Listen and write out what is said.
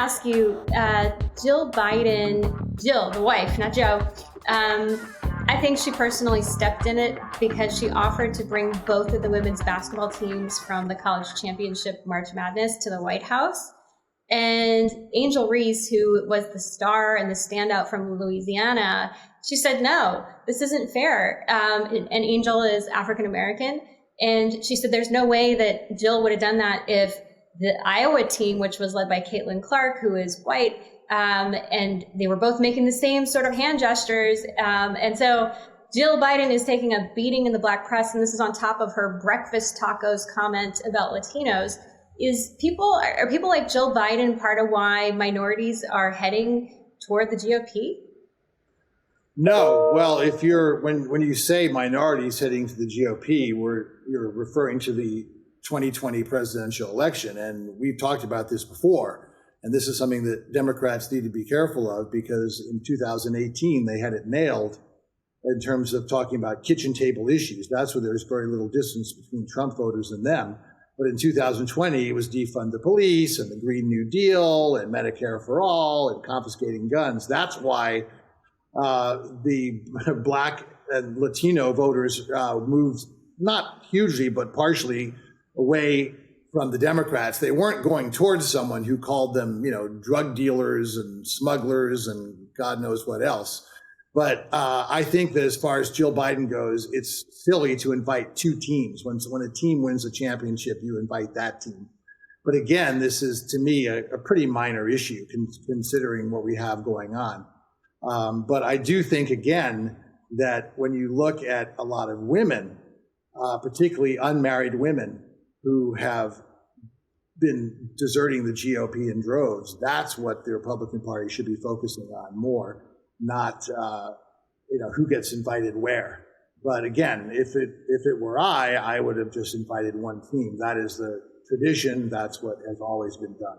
ask you, Jill Biden, Jill, the wife, not Joe. I think she personally stepped in it because she offered to bring both of the women's basketball teams from the college championship March Madness to the White House. And Angel Reese, who was the star and the standout from Louisiana, she said, no, this isn't fair. And Angel is African American. And she said, there's no way that Jill would have done that if the Iowa team, which was led by Caitlin Clark, who is white, and they were both making the same sort of hand gestures. And so Jill Biden is taking a beating in the black press, and this is on top of her breakfast tacos comment about Latinos. Are people like Jill Biden part of why minorities are heading toward the GOP? No. Well, if when you say minorities heading to the GOP, you're referring to the 2020 presidential election. And we've talked about this before. And this is something that Democrats need to be careful of, because in 2018, they had it nailed in terms of talking about kitchen table issues. That's where there's very little distance between Trump voters and them. But in 2020, it was defund the police and the Green New Deal and Medicare for all and confiscating guns. That's why the Black and Latino voters moved, not hugely, but partially away from the Democrats. They weren't going towards someone who called them, drug dealers and smugglers and God knows what else. But I think that as far as Jill Biden goes, it's silly to invite two teams. When a team wins a championship, you invite that team. But again, this is, to me, a pretty minor issue considering what we have going on. But I do think, again, that when you look at a lot of women, particularly unmarried women who have been deserting the GOP in droves, that's what the Republican Party should be focusing on more, not who gets invited where. But again, if it were I would have just invited one team. That is the tradition. That's what has always been done.